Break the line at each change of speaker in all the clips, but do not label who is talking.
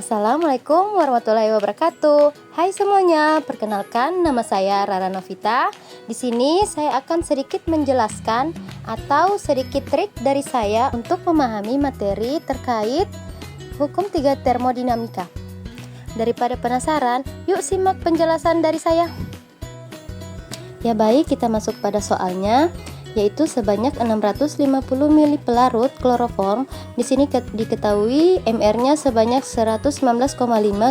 Assalamualaikum warahmatullahi wabarakatuh. Hai semuanya, perkenalkan nama saya Rara Novita. Di sini saya akan sedikit menjelaskan atau sedikit trik dari saya untuk memahami materi terkait hukum 3 termodinamika. Daripada penasaran, yuk simak penjelasan dari saya. Ya baik, kita masuk pada soalnya, yaitu sebanyak 650 ml pelarut kloroform. Di sini diketahui MR-nya sebanyak 119,5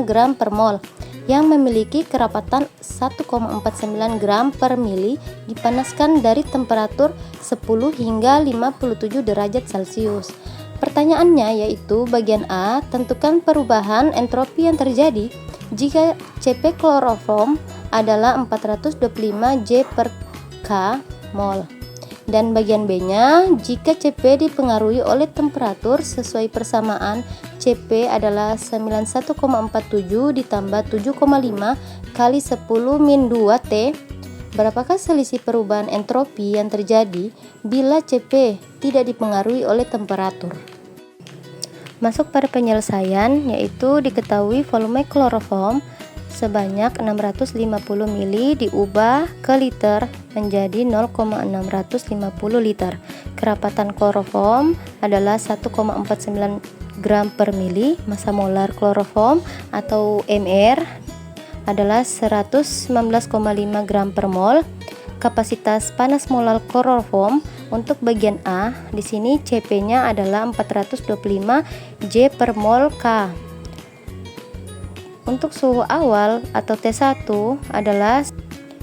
gram per mol yang memiliki kerapatan 1,49 gram per mili, dipanaskan dari temperatur 10 hingga 57 derajat Celcius. Pertanyaannya yaitu bagian A, tentukan perubahan entropi yang terjadi jika Cp kloroform adalah 425 J per K mol. Dan bagian B-nya, jika Cp dipengaruhi oleh temperatur sesuai persamaan Cp adalah 91,47 ditambah 7,5 kali 10 min 2 T, berapakah selisih perubahan entropi yang terjadi bila Cp tidak dipengaruhi oleh temperatur? Masuk pada penyelesaian, yaitu diketahui volume kloroform sebanyak 650 ml diubah ke liter menjadi 0,650 liter. Kerapatan kloroform adalah 1,49 gram per mili. Massa molar kloroform atau MR adalah 119,5 gram per mol. Kapasitas panas molar kloroform untuk bagian A, di sini Cp-nya adalah 425 J per mol K. Untuk suhu awal atau T1 adalah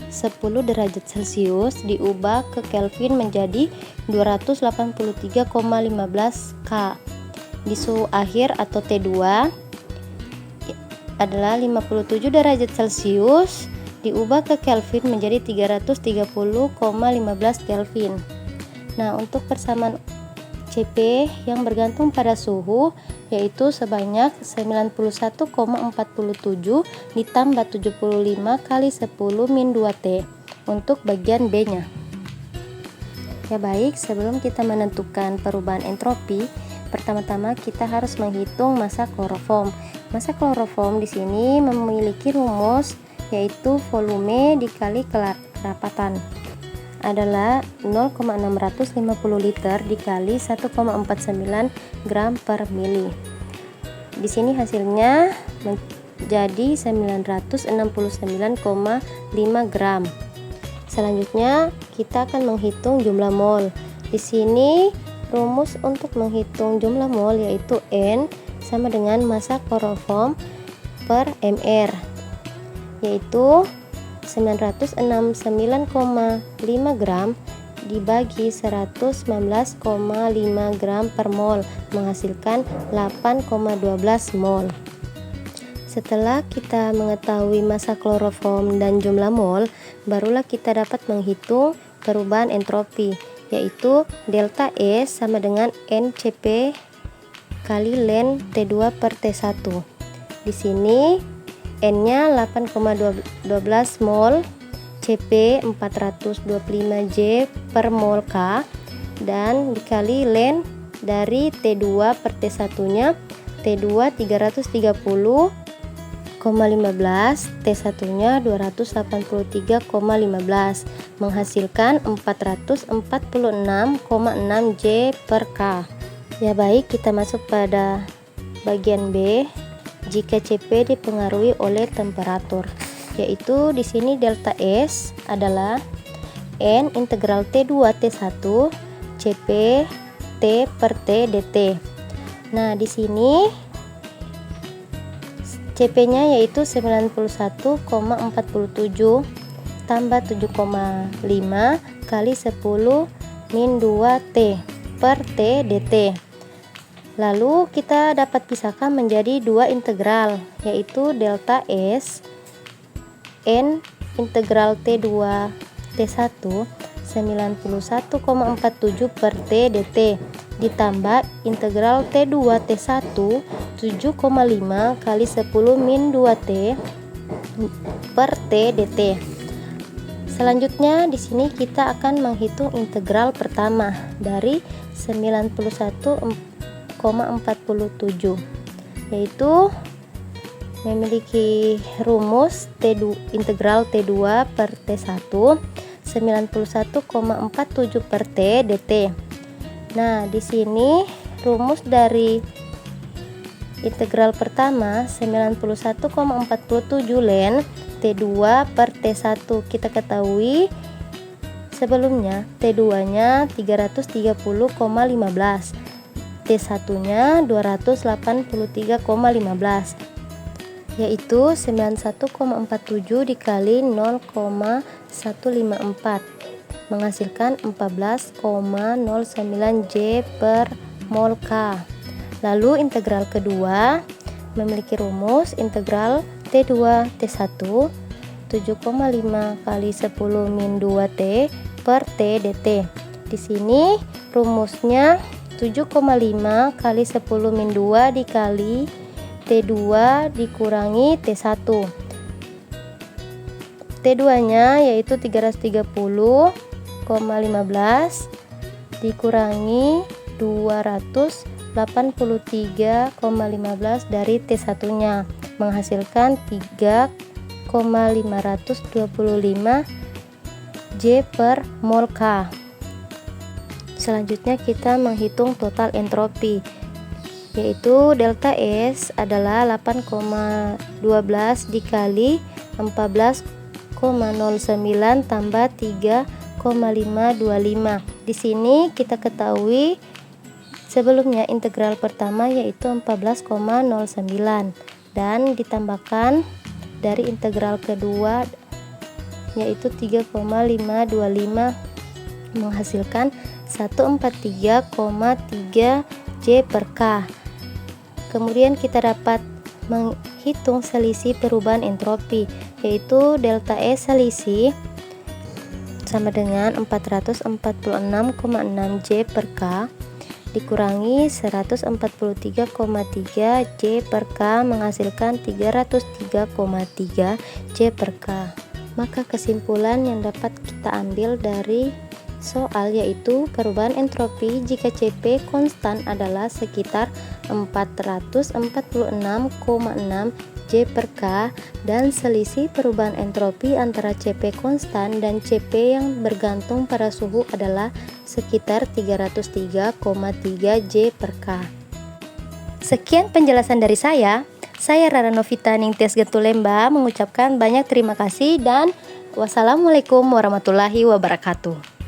10 derajat Celcius diubah ke Kelvin menjadi 283,15 K. Di suhu akhir atau T2 adalah 57 derajat Celcius diubah ke Kelvin menjadi 330,15 Kelvin. Nah, untuk persamaan Cp yang bergantung pada suhu yaitu sebanyak 91,47 ditambah 75 kali 10 min 2 T untuk bagian B-nya. Ya baik, sebelum kita menentukan perubahan entropi, pertama-tama kita harus menghitung massa kloroform. Massa kloroform di sini memiliki rumus yaitu volume dikali kerapatan adalah 0,650 liter dikali 1,49 gram per mili. Di sini hasilnya menjadi 969,5 gram. Selanjutnya kita akan menghitung jumlah mol. Di sini rumus untuk menghitung jumlah mol yaitu N sama dengan massa kloroform per mR, yaitu 969,5 gram dibagi 119,5 gram per mol menghasilkan 8,12 mol. Setelah kita mengetahui massa kloroform dan jumlah mol, barulah kita dapat menghitung perubahan entropi, yaitu delta E sama dengan NCP kali ln T2 per T1. Di sini N-nya 8,12 mol, Cp 425 J per mol K, dan dikali ln dari T2 per T1 nya T2 330,15, T1 nya 283,15 menghasilkan 446,6 J per K. Ya baik, kita masuk pada bagian B. Jika Cp dipengaruhi oleh temperatur, yaitu di sini delta S adalah N integral T2 T1 Cp T per T dt. Nah, di sini Cp-nya yaitu 91,47 tambah 7,5 kali 10 min 2 T per T dt. Lalu kita dapat pisahkan menjadi dua integral, yaitu delta S N integral T2 T1 91,47 per T dt ditambah integral T2 T1 7,5 kali 10 min 2 T per T dt. Selanjutnya di sini kita akan menghitung integral pertama dari 91,47, yaitu memiliki rumus integral T2 per T1 91,47 per T dt. Nah, di sini rumus dari integral pertama 91,47 ln T2 per T1. Kita ketahui sebelumnya T2 nya 330,15, T1 nya 283,15, yaitu 91,47 dikali 0,154 menghasilkan 14,09 J per mol K. Lalu integral kedua memiliki rumus integral T2 T1 7,5 kali 10 min 2T per T dt. Di sini rumusnya 7,5 kali 10 min 2 dikali T2 dikurangi T1. T2 nya yaitu 330,15 dikurangi 283,15 dari T1 nya menghasilkan 3,525 J per mol K. Selanjutnya kita menghitung total entropi, yaitu delta S adalah 8,12 dikali 14,09 tambah 3,525. Di sini kita ketahui sebelumnya integral pertama yaitu 14,09 dan ditambahkan dari integral kedua yaitu 3,525 menghasilkan 143,3 J per K. Kemudian kita dapat menghitung selisih perubahan entropi, yaitu delta S selisih sama dengan 446,6 J per K dikurangi 143,3 J per K menghasilkan 303,3 J per K. Maka kesimpulan yang dapat kita ambil dari soal yaitu perubahan entropi jika CP konstan adalah sekitar 446,6 J per K dan selisih perubahan entropi antara CP konstan dan CP yang bergantung pada suhu adalah sekitar 303,3 J per K. Sekian penjelasan dari saya Rara Novita Ningtyas Getulemba mengucapkan banyak terima kasih dan wassalamualaikum warahmatullahi wabarakatuh.